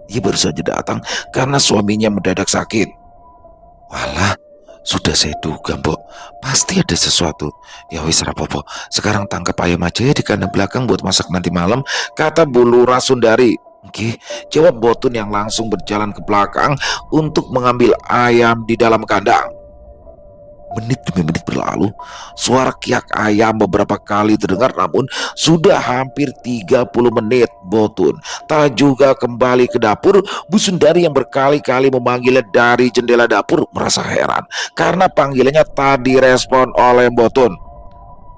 Ia baru saja datang karena suaminya mendadak sakit. "Walah, sudah saya duga Mbok, pasti ada sesuatu. Ya wis rapopo, sekarang tangkap ayam aja ya di kandang belakang buat masak nanti malam," kata Bu Lurah Sundari. "Oke," jawab Botun yang langsung berjalan ke belakang untuk mengambil ayam di dalam kandang. Menit demi menit berlalu, suara kiak ayam beberapa kali terdengar, namun sudah hampir 30 menit Botun tak juga kembali ke dapur. Bu Sundari yang berkali-kali memanggilnya dari jendela dapur merasa heran karena panggilannya tak direspon oleh Botun.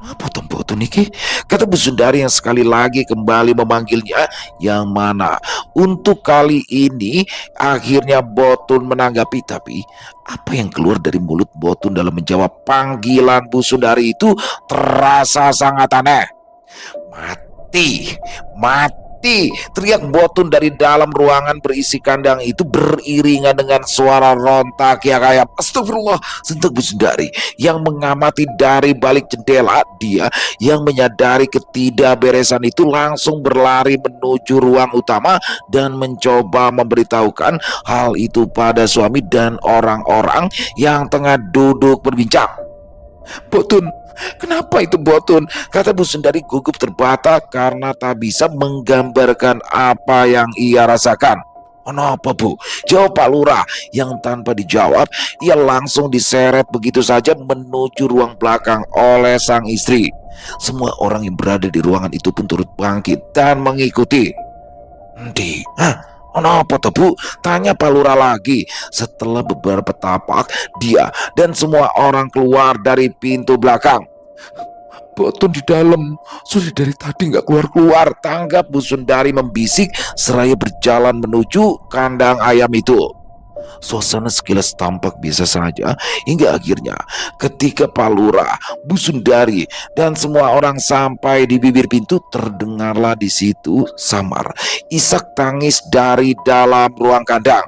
"Apa tuh Botun niki?" kata Bu Sundari yang sekali lagi kembali memanggilnya. Yang mana untuk kali ini akhirnya Botun menanggapi, tapi apa yang keluar dari mulut Botun dalam menjawab panggilan Bu Sundari itu terasa sangat aneh. "Mati, mati!" teriak Botun dari dalam ruangan berisi kandang itu beriringan dengan suara rontak kiak ayam. "Astagfirullah!" sentak Bu Sundari yang mengamati dari balik jendela. Dia yang menyadari ketidakberesan itu langsung berlari menuju ruang utama dan mencoba memberitahukan hal itu pada suami dan orang-orang yang tengah duduk berbincang. "Botun, kenapa itu Botun?" kata Bu Sundari gugup terbata karena tak bisa menggambarkan apa yang ia rasakan. "Ono apa Bu?" jawab Pak Lurah yang tanpa dijawab ia langsung diseret begitu saja menuju ruang belakang oleh sang istri. Semua orang yang berada di ruangan itu pun turut bangkit dan mengikuti. "Endi? Hah? Ono apa toh Bu?" tanya Pak Lurah lagi. Setelah beberapa tapak, dia dan semua orang keluar dari pintu belakang. "Botun di dalam, sudah dari tadi nggak keluar-keluar," tanggap Bu Sundari membisik seraya berjalan menuju kandang ayam itu. Suasana sekilas tampak biasa saja hingga akhirnya ketika Pak Lurah, Bu Sundari dan semua orang sampai di bibir pintu, terdengarlah di situ samar isak tangis dari dalam ruang kandang.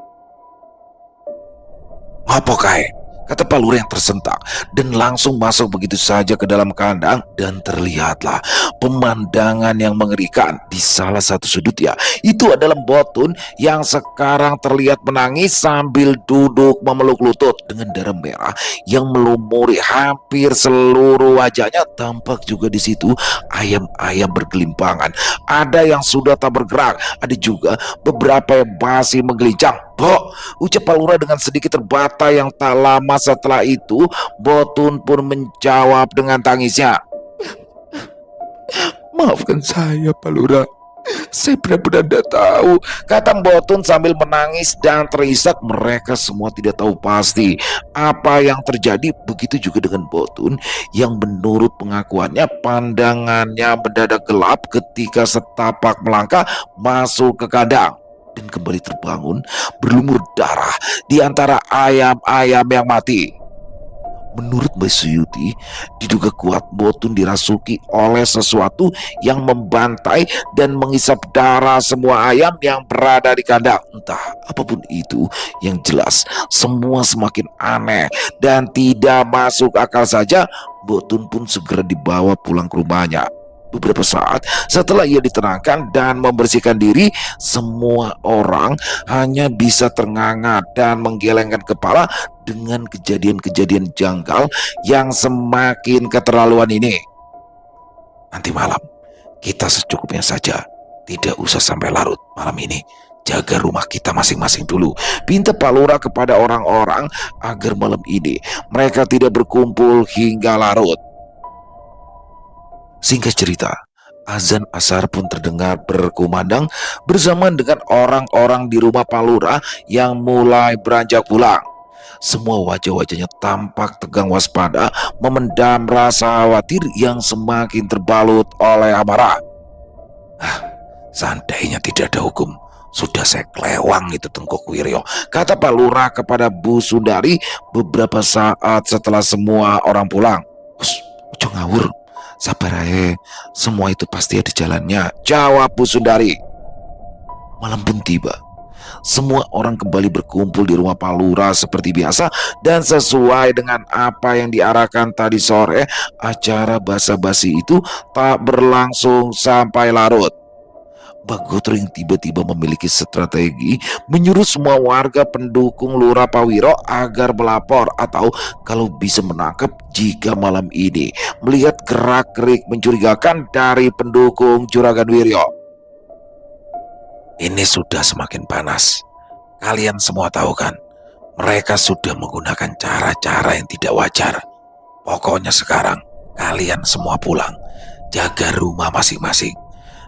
"Apa kae?" kata Pak Lurah yang tersentak, dan langsung masuk begitu saja ke dalam kandang. Dan terlihatlah pemandangan yang mengerikan di salah satu sudut ya. Itu adalah Botun yang sekarang terlihat menangis sambil duduk memeluk lutut dengan darah merah yang melumuri hampir seluruh wajahnya. Tampak juga di situ ayam-ayam bergelimpangan. Ada yang sudah tak bergerak, ada juga beberapa yang masih menggelincang. "Bo," ucap Pak Lurah dengan sedikit terbata. Yang tak lama setelah itu, Botun pun menjawab dengan tangisnya. "Maafkan saya, Pak Lurah. Saya benar-benar tidak tahu," kata Botun sambil menangis dan terisak. Mereka semua tidak tahu pasti apa yang terjadi. Begitu juga dengan Botun yang menurut pengakuannya pandangannya mendadak gelap ketika setapak melangkah masuk ke kandang dan kembali terbangun berlumur darah di antara ayam-ayam yang mati. Menurut Mbak Suyuti, diduga kuat Botun dirasuki oleh sesuatu yang membantai dan menghisap darah semua ayam yang berada di kandang. Entah apapun itu, yang jelas semua semakin aneh dan tidak masuk akal saja. Botun pun segera dibawa pulang ke rumahnya. Beberapa saat setelah ia ditenangkan dan membersihkan diri, semua orang hanya bisa ternganga dan menggelengkan kepala dengan kejadian-kejadian janggal yang semakin keterlaluan ini. "Nanti malam kita secukupnya saja, tidak usah sampai larut malam ini. Jaga rumah kita masing-masing dulu," pinta Pak Lurah kepada orang-orang agar malam ini mereka tidak berkumpul hingga larut. Singkat cerita, azan asar pun terdengar berkumandang bersamaan dengan orang-orang di rumah Pak Lurah yang mulai beranjak pulang. Semua wajah-wajahnya tampak tegang waspada, memendam rasa khawatir yang semakin terbalut oleh amarah. "Seandainya tidak ada hukum, sudah saya kelewang itu Tengkuk Wiryo," kata Pak Lurah kepada Bu Sundari beberapa saat setelah semua orang pulang. "Ojo ngawur, sabar ae, semua itu pasti ada jalannya," jawab Bu Sundari. Malam pun tiba. Semua orang kembali berkumpul di rumah Pak Lurah seperti biasa, dan sesuai dengan apa yang diarahkan tadi sore, acara basa-basi itu tak berlangsung sampai larut. Bagotro yang tiba-tiba memiliki strategi menyuruh semua warga pendukung Lurah Pawiro agar melapor atau kalau bisa menangkap jika malam ini melihat gerak-gerik mencurigakan dari pendukung Juragan Wiryo. Ini sudah semakin panas. Kalian semua tahu kan, mereka sudah menggunakan cara-cara yang tidak wajar. Pokoknya sekarang kalian semua pulang, jaga rumah masing-masing.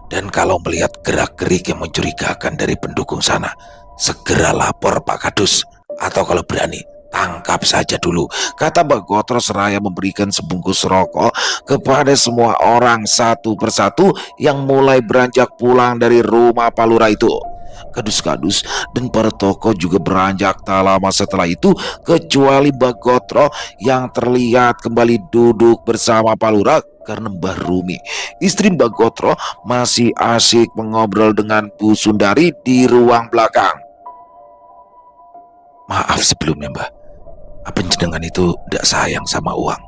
Dan kalau melihat gerak-gerik yang mencurigakan dari pendukung sana, segera lapor Pak Kadus. Atau kalau berani, tangkap saja dulu, kata Bagotro seraya memberikan sebungkus rokok kepada semua orang satu persatu yang mulai beranjak pulang dari rumah Pak Lurah itu. Kadus-kadus dan para tokoh juga beranjak tak lama setelah itu, kecuali Bagotro yang terlihat kembali duduk bersama Pak Lurah karena Mbah Rumi, istri Bagotro, masih asyik mengobrol dengan Bu Sundari di ruang belakang. "Maaf sebelumnya, Mbah. Apa jenengan itu tidak sayang sama uang?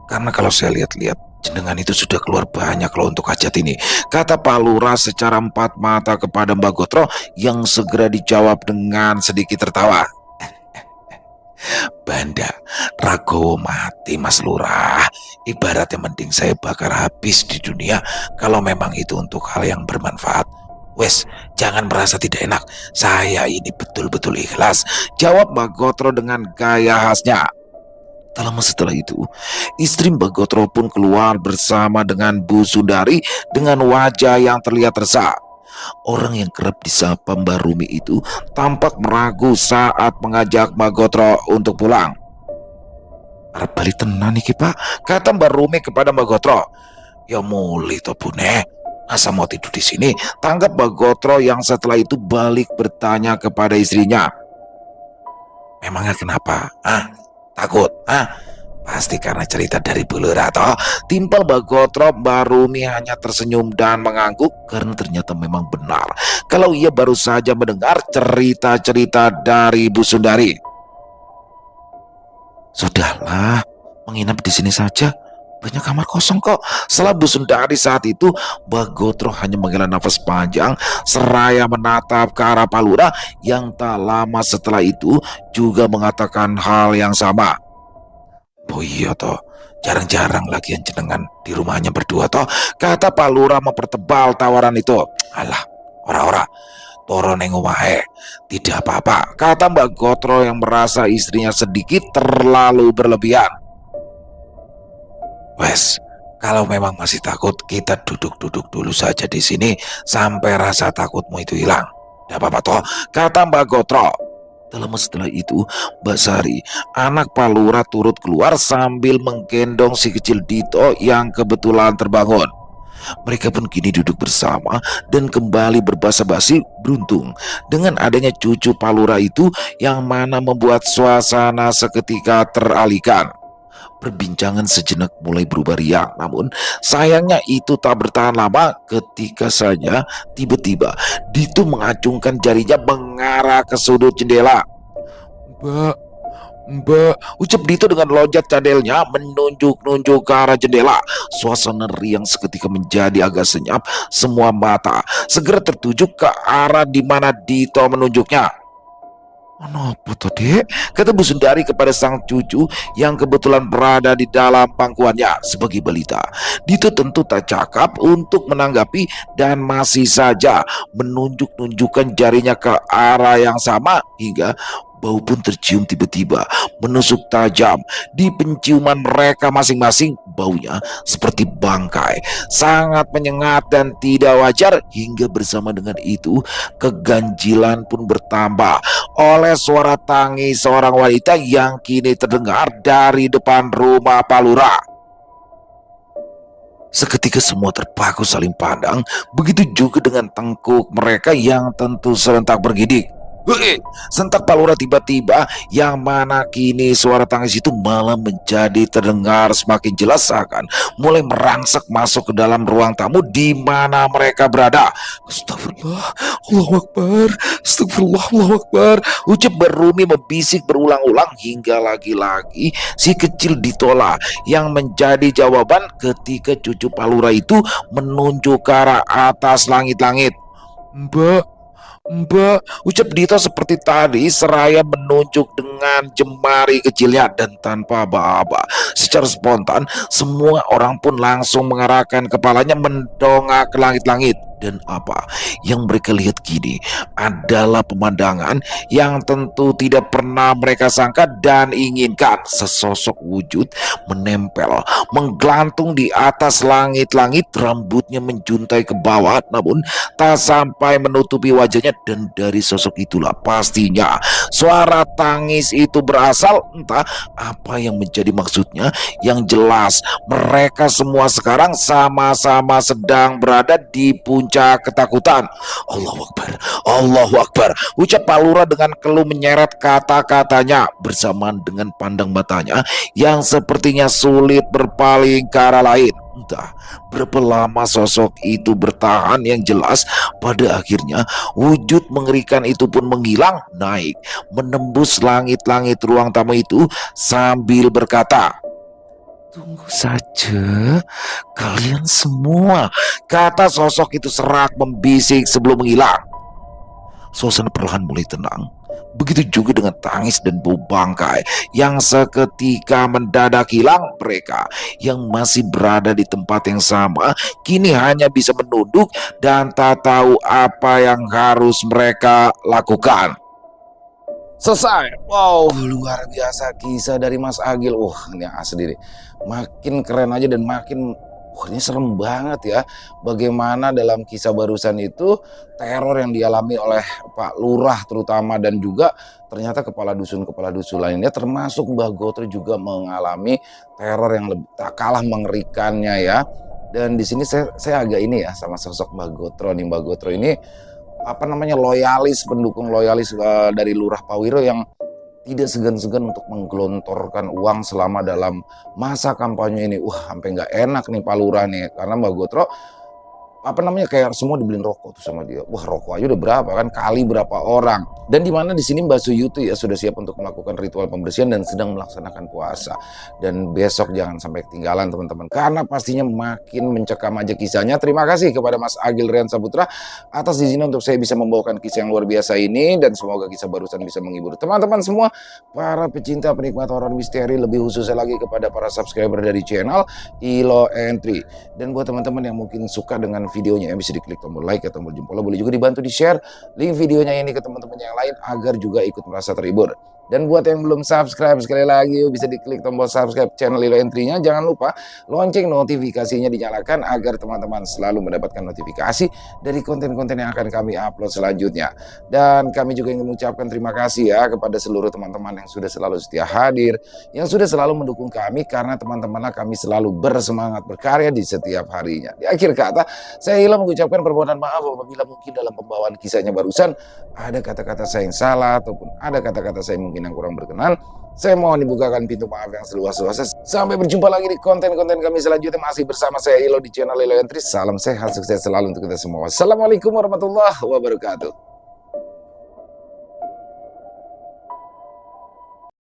Karena kalau saya lihat-lihat, jenengan itu sudah keluar banyak loh untuk hajat ini," kata Pak Lurah secara empat mata kepada Mbah Gotro yang segera dijawab dengan sedikit tertawa. "Banda, Ragowo mati Mas Lurah. Ibaratnya mending saya bakar habis di dunia kalau memang itu untuk hal yang bermanfaat. Wes, jangan merasa tidak enak. Saya ini betul-betul ikhlas," jawab Mbah Gotro dengan gaya khasnya. Tak lama setelah itu, istri Mbah Gotro pun keluar bersama dengan Bu Sundari dengan wajah yang terlihat resah. Orang yang kerap disapa Mbah Rumi itu tampak meragu saat mengajak Mbah Gotro untuk pulang. "Arep bali tenan iki, Pak," kata Mbah Rumi kepada Mbah Gotro. "Ya muli to Bune, masa mau tidur di sini?" tanggap Mbah Gotro yang setelah itu balik bertanya kepada istrinya. "Memangnya kenapa? Takut? Pasti karena cerita dari Bu Lurah toh?" timpal Mbah Gotro. Mbah Rumi hanya tersenyum dan mengangguk karena ternyata memang benar kalau ia baru saja mendengar cerita-cerita dari Bu Sundari. Sudahlah, menginap di sini saja. Banyak kamar kosong kok. Setelah Bu Sundari saat itu, Mbah Gotro hanya menghela nafas panjang seraya menatap ke arah Palura yang tak lama setelah itu juga mengatakan hal yang sama. Oh iya toh, jarang-jarang lagi yang jenengan di rumahnya berdua toh, kata Palura mempertebal tawaran itu. Alah, ora-ora, toro neng omahe. Tidak apa-apa, kata Mbak Gotro yang merasa istrinya sedikit terlalu berlebihan. Wes, kalau memang masih takut, kita duduk-duduk dulu saja di sini sampai rasa takutmu itu hilang. Tidak apa-apa toh, kata Mbak Gotro. Tak lama setelah itu, Mbak Sari, anak Palura turut keluar sambil menggendong si kecil Dito yang kebetulan terbangun. Mereka pun kini duduk bersama dan kembali berbasa-basi beruntung dengan adanya cucu Palura itu yang mana membuat suasana seketika teralihkan. Perbincangan sejenak mulai berubah riang, namun sayangnya itu tak bertahan lama ketika saja tiba-tiba Dito mengacungkan jarinya mengarah ke sudut jendela. Mbak, Mbak, ucap Dito dengan loncat cadelnya menunjuk-nunjuk ke arah jendela. Suasana riang seketika menjadi agak senyap. Semua mata segera tertuju ke arah di mana Dito menunjuknya. Apa tuh dek? Kata Bu Sundari kepada sang cucu yang kebetulan berada di dalam pangkuannya sebagai balita. Dito tentu tak cakap untuk menanggapi dan masih saja menunjuk-nunjukkan jarinya ke arah yang sama hingga bau pun tercium tiba-tiba menusuk tajam di penciuman mereka masing-masing. Baunya seperti bangkai, sangat menyengat dan tidak wajar, hingga bersama dengan itu keganjilan pun bertambah oleh suara tangis seorang wanita yang kini terdengar dari depan rumah Palura. Seketika semua terpaku saling pandang, begitu juga dengan tengkuk mereka yang tentu serentak bergidik. Wih, sentak Palura tiba-tiba yang mana kini suara tangis itu malah menjadi terdengar semakin jelas seakan mulai merangsek masuk ke dalam ruang tamu di mana mereka berada. Astagfirullah, Allahu Akbar, astagfirullah, Allahu Akbar. Ucap Berumi membisik berulang-ulang hingga lagi-lagi si kecil ditolak yang menjadi jawaban ketika cucu Palura itu menunjuk ke arah atas langit-langit. Mbak, Mbak, ucap Dito seperti tadi seraya menunjuk dengan jemari kecilnya dan tanpa aba-aba. Secara spontan, semua orang pun langsung mengarahkan kepalanya mendongak ke langit-langit. Dan apa yang mereka lihat kini adalah pemandangan yang tentu tidak pernah mereka sangka dan inginkan. Sesosok wujud menempel, menggelantung di atas langit-langit, rambutnya menjuntai ke bawah namun tak sampai menutupi wajahnya, dan dari sosok itulah pastinya suara tangis itu berasal. Entah apa yang menjadi maksudnya, yang jelas mereka semua sekarang sama-sama sedang berada di puncak ketakutan. Allahu Akbar, Allahu Akbar, ucap Palura dengan keluh menyeret kata-katanya bersamaan dengan pandang matanya yang sepertinya sulit berpaling ke arah lain. Entah berapa lama sosok itu bertahan, yang jelas pada akhirnya wujud mengerikan itu pun menghilang, naik menembus langit-langit ruang tamu itu sambil berkata, "Tunggu saja kalian semua," kata sosok itu serak membisik sebelum menghilang. Suasana perlahan mulai tenang. Begitu juga dengan tangis dan bau bangkai yang seketika mendadak hilang. Mereka yang masih berada di tempat yang sama kini hanya bisa menunduk dan tak tahu apa yang harus mereka lakukan. Selesai. Wow, luar biasa kisah dari Mas Agil. Wah, ini asli deh. Makin keren aja dan makin, wah, ini serem banget ya. Bagaimana dalam kisah barusan itu teror yang dialami oleh Pak Lurah terutama, dan juga ternyata kepala dusun lainnya termasuk Mbah Gotro juga mengalami teror yang lebih tak kalah mengerikannya ya. Dan di sini saya agak ini ya sama sosok Mbah Gotro nih. Mbah Gotro ini apa namanya, loyalis, pendukung loyalis dari Lurah Pawiro yang tidak segan-segan untuk menggelontorkan uang selama dalam masa kampanye ini. Wah, sampai nggak enak nih Pak Lurah nih, karena Mbak Gotro apa namanya, kayak semua dibeliin rokok tuh sama dia. Wah, rokok aja udah berapa kan, kali berapa orang. Dan di mana di sini Mbak Suyu tuh ya sudah siap untuk melakukan ritual pembersihan dan sedang melaksanakan puasa. Dan besok jangan sampai ketinggalan teman-teman, karena pastinya makin mencekam aja kisahnya. Terima kasih kepada Mas Agil Rian Saputra atas izinnya untuk saya bisa membawakan kisah yang luar biasa ini, dan semoga kisah barusan bisa menghibur teman-teman semua, para pecinta penikmat horor misteri, lebih khususnya lagi kepada para subscriber dari channel Ilo Entry. Dan buat teman-teman yang mungkin suka dengan videonya, bisa diklik tombol like atau tombol jempol, boleh juga dibantu di share link videonya ini ke teman-teman yang lain agar juga ikut merasa terhibur. Dan buat yang belum subscribe, sekali lagi bisa diklik tombol subscribe channel Ilo Entry-nya. Jangan lupa lonceng notifikasinya dinyalakan agar teman-teman selalu mendapatkan notifikasi dari konten-konten yang akan kami upload selanjutnya. Dan kami juga ingin mengucapkan terima kasih ya kepada seluruh teman-teman yang sudah selalu setia hadir, yang sudah selalu mendukung kami, karena teman-temanlah kami selalu bersemangat berkarya di setiap harinya. Di akhir kata, saya Ilo mengucapkan permohonan maaf apabila mungkin dalam pembawaan kisahnya barusan ada kata-kata saya yang salah ataupun ada kata-kata saya mungkin yang kurang berkenan. Saya mohon dibukakan pintu maaf yang seluas-luasnya. Sampai berjumpa lagi di konten-konten kami selanjutnya, masih bersama saya Ilo di channel Ilo Entry. Salam sehat, sukses selalu untuk kita semua. Wassalamualaikum warahmatullahi wabarakatuh.